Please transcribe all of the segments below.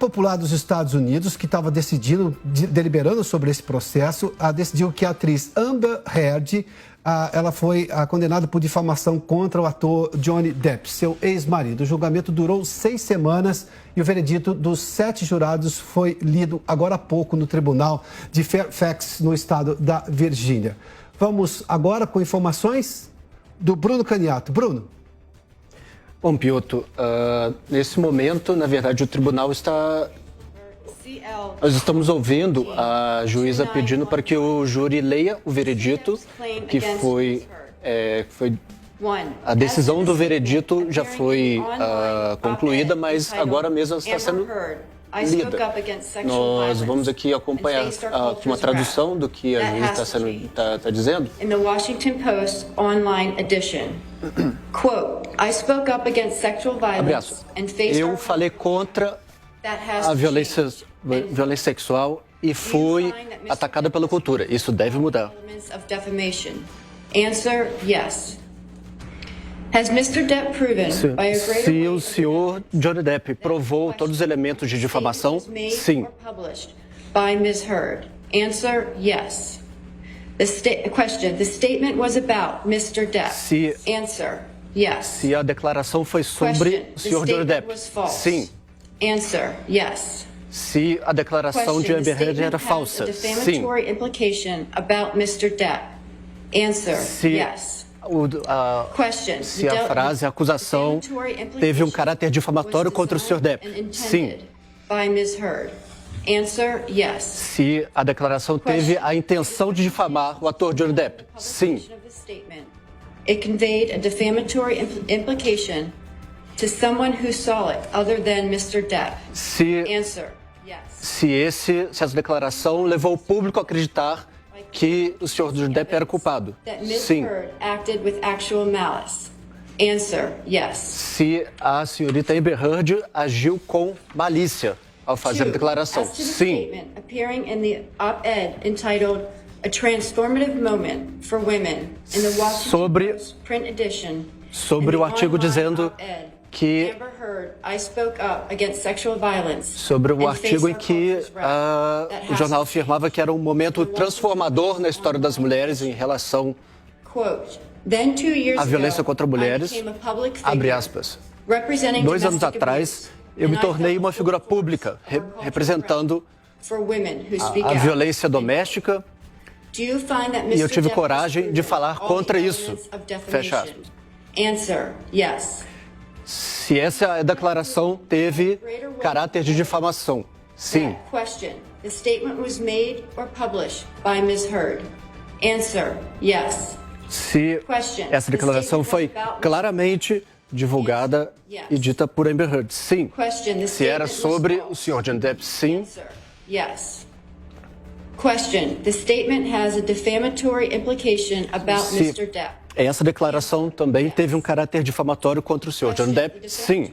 popular dos Estados Unidos, que estava deliberando sobre esse processo, decidiu que a atriz Amber Heard ela foi condenada por difamação contra o ator Johnny Depp, seu ex-marido. O julgamento durou 6 semanas e o veredito dos 7 jurados foi lido agora há pouco no tribunal de Fairfax, no estado da Virgínia. Vamos agora com informações do Bruno Caniato. Bruno. Bom, Piotr, nesse momento, na verdade, o tribunal está... Nós estamos ouvindo a juíza pedindo para que o júri leia o veredito, que foi a decisão do veredito já foi concluída, mas agora mesmo está sendo lida. Nós vamos aqui acompanhar uma tradução do que a juíza está dizendo. In the Washington Post online edition, quote, I spoke up against sexual violence and faced Eu falei contra a violência sexual e fui atacada pela cultura. Isso deve mudar. Answer, yes. Has Mr. Depp proven by a greater Se o senhor Johnny Depp provou todos os elementos de difamação, sim. By Ms. Heard. Answer, yes. Question, the statement was about Mr. Depp. Answer, yes. Se a declaração foi sobre o senhor Johnny Depp, sim. Answer, yes. Se a declaração de Amber Heard era falsa, sim. Implication about Mr. Depp. Answer, yes. Se a frase, a acusação teve um caráter difamatório contra o Sr. Depp, sim. By Ms. Heard. Answer, yes. Se a declaração teve a intenção de difamar o ator Johnny Depp, sim. It conveyed a defamatory implication to someone who saw it other than Mr. Depp. Answer, yes. Se essa declaração levou o público a acreditar que o Sr. Johnny Depp era culpado, sim. Answer, yes. Se a senhorita Amber Heard agiu com malícia ao fazer a declaração, sim. Appearing in the op-ed entitled A Transformative Moment for Women in the Washington Post print edition. Sobre o artigo dizendo que sobre o artigo em que o jornal afirmava que era um momento transformador na história das mulheres em relação à violência contra mulheres, abre aspas. 2 anos atrás, eu me tornei uma figura pública representando a violência doméstica e eu tive coragem de falar contra isso, fecha aspas. Answer, yes. Se essa declaração teve caráter de difamação, sim. Question. The statement was made or published by Ms. Heard. Answer, yes. Se essa declaração foi claramente divulgada e dita por Amber Heard, sim. Se era sobre o Sr. Johnny Depp, sim. Yes. Question. The statement has a defamatory implication about Mr. Depp. Essa declaração também teve um caráter difamatório contra o Sr. Johnny Depp, sim.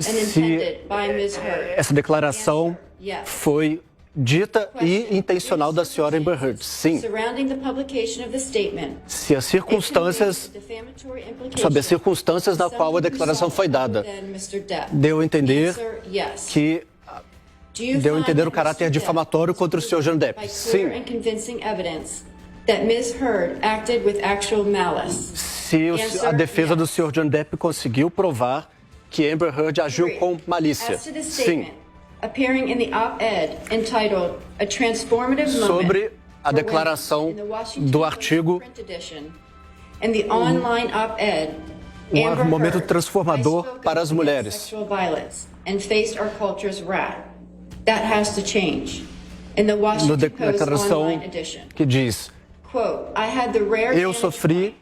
Se essa declaração foi dita e intencional da senhora Amber Heard, sim. Se as circunstâncias, sobre as circunstâncias na qual a declaração foi dada, deu a entender o caráter difamatório contra o Sr. Johnny Depp, sim. Se a defesa do Sr. Johnny Depp conseguiu provar que Amber Heard agiu com malícia, sim. Sobre a declaração do artigo, um momento transformador para as mulheres. Na declaração que diz: eu sofri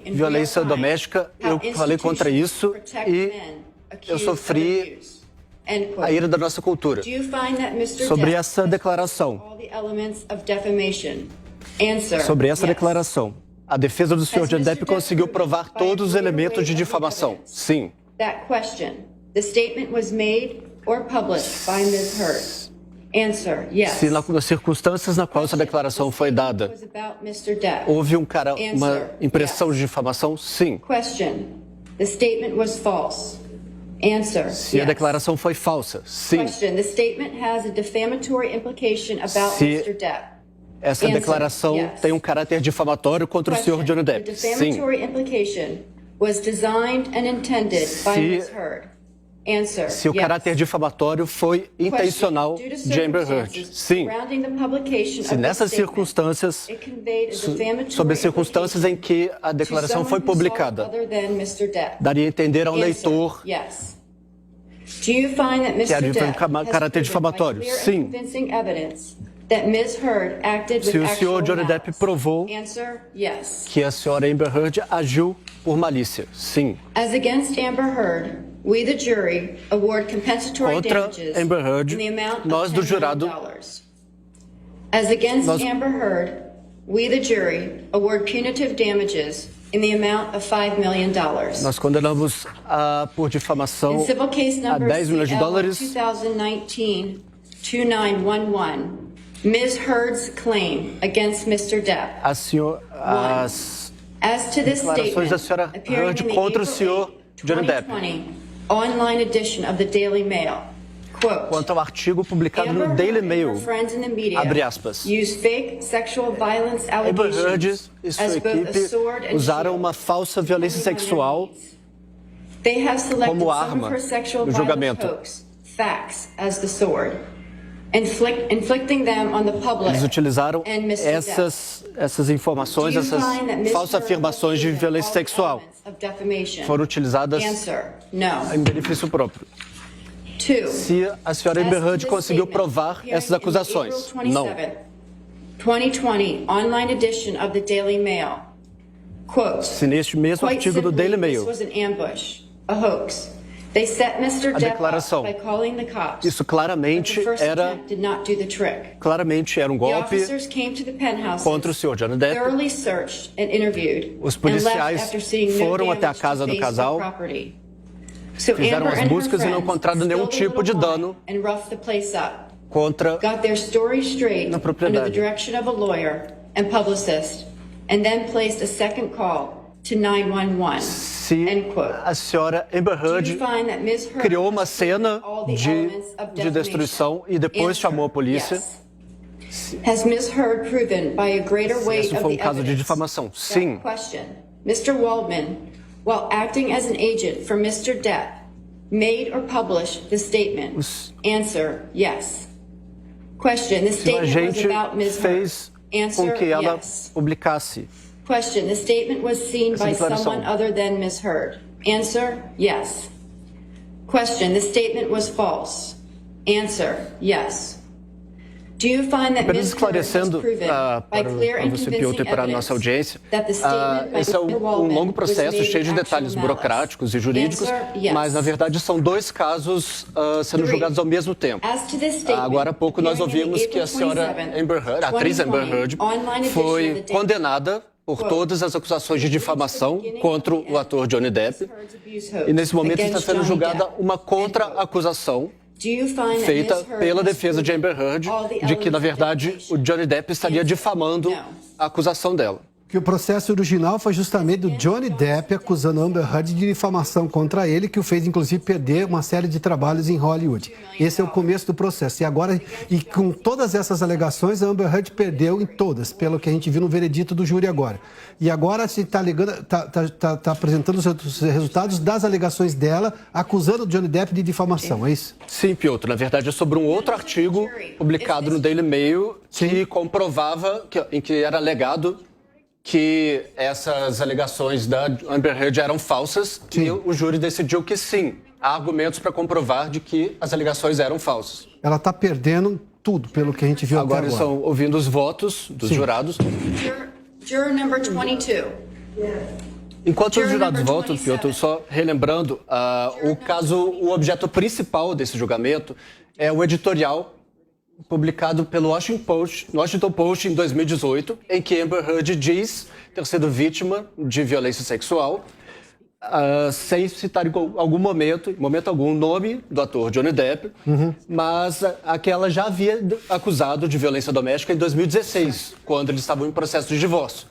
violência doméstica, eu falei contra isso e eu sofri a ira da nossa cultura. Sobre essa declaração, a defesa do Sr. Johnny Depp conseguiu provar todos os elementos de difamação, sim. Answer, yes. Se nas circunstâncias na qual essa declaração foi dada, houve uma impressão de difamação, sim. Question. The statement was false. Answer. Se a declaração foi falsa, sim. Question. The statement has a defamatory implication about Mr. Depp. Essa declaração tem um caráter difamatório contra o Sr. Johnny Depp. The defamatory implication was designed and intended by Ms. Heard. Answer. Se o caráter difamatório foi intencional de Amber Heard. Sim. Se nessas circunstâncias, sob as circunstâncias em que a declaração foi publicada, daria a entender ao leitor que há caráter difamatório. Sim. Se o Sr. Johnny Depp provou que a Sra. Amber Heard agiu por malícia. Sim. As against Amber Heard, we, the jury, award compensatory damages Amber Heard, in the amount nós of do $10 jurado, million. As against Amber Heard, we, the jury, award punitive damages in the amount of $5 million. Nós condenamos por difamação In civil case a number $10 milhões. 2019-2911, Ms. Heard's claim against Mr. Depp. As As to this declarações da statement, Sra. appearing Heard in the contra o April Sr. 8, Johnny Depp. 2020 online edition of the Daily Mail, quote, Quanto ao artigo publicado no Daily Mail, abre aspas, used fake sexual violence Amber Heard allegations e sua as both a equipe sword and usaram shield. uma falsa violência sexual They have selected como some arma of her sexual no violence julgamento. hoax facts as the sword, inflicting them on the public. Eles utilizaram and Mr. essas informações, essas falsas afirmações de violência sexual. Foram utilizadas Answer, no. em benefício próprio. Se a Sra. Amber Heard conseguiu provar essas acusações, não. 2020 online edition of the Daily Mail, quote, Se neste mesmo quite artigo do simply, Daily Mail, this was an ambush, a hoax. They set Mr. a Depp declaração, up by calling the cops. isso claramente But the first era attempt did not do the trick. um The golpe officers came to the penthouses, contra o Sr. Johnny Depp. thoroughly searched and interviewed, Os and left policiais after seeing no foram até a damage casa to do face casal, or property. So fizeram Amber as and her buscas e não friends encontraram nenhum spilled a tipo de little dano wine and roughed the place up. contra Got their story straight na under the propriedade. direction of a lawyer and publicist, and then placed a second call to 911. Se End quote. a Sra. Amber Do you Heard find that Ms. Heard criou uma cena all the de elements of defamation? destruição e depois Answer, chamou a polícia. yes. Has Ms. Heard proven by a greater weight Isso of foi the caso de evidence? difamação. Sim. Question. Mr. Waldman, while acting as an agent for Mr. Depp, made or published the statement? Answer, yes. Question. The O statement was agente about Ms. Heard. fez com Answer, que ela yes. publicasse. Question. The statement was seen Essa by declaração. someone other than Ms. Heard. Answer, yes. Question. The statement was false. Answer, yes. Do you find that Apenas Ms. Heard has esclarecendo proven by clear para and você, convincing Piotr, e para a nossa evidence audiência, that the statement by esse é Mr. um Waldman longo was processo made cheio de with detalhes actual burocráticos e malice? jurídicos, Answer, yes. mas na verdade são dois casos sendo julgados ao mesmo tempo. As to this statement, Agora há pouco nós appearing in the ouvimos que a April senhora 27th, Amber Heard, a atriz Amber 2020 Heard, online edition of foi the Daily condenada por todas as acusações de difamação contra o ator Johnny Depp. E nesse momento está sendo julgada uma contra-acusação feita pela defesa de Amber Heard de que, na verdade, o Johnny Depp estaria difamando a acusação dela. Que o processo original foi justamente do Johnny Depp acusando a Amber Heard de difamação contra ele, que o fez, inclusive, perder uma série de trabalhos em Hollywood. Esse é o começo do processo. E agora, e com todas essas alegações, a Amber Heard perdeu em todas, pelo que a gente viu no veredito do júri agora. E agora se está apresentando os resultados das alegações dela, acusando o Johnny Depp de difamação, é isso? Sim, Piotr. Na verdade, é sobre um outro artigo publicado no Daily Mail que comprovava, em que era alegado que essas alegações da Amber Heard eram falsas. Sim. E o júri decidiu que sim, há argumentos para comprovar de que as alegações eram falsas. Ela está perdendo tudo, pelo que a gente viu agora. Agora estão ouvindo os votos dos jurados. Juror number 22. Enquanto os jurados votam, Piotr, só relembrando, o objeto principal desse julgamento é o editorial publicado pelo Washington Post em 2018, em que Amber Heard diz ter sido vítima de violência sexual, sem citar em momento algum, o nome do ator Johnny Depp, mas a que ela já havia acusado de violência doméstica em 2016, quando eles estavam em processo de divórcio.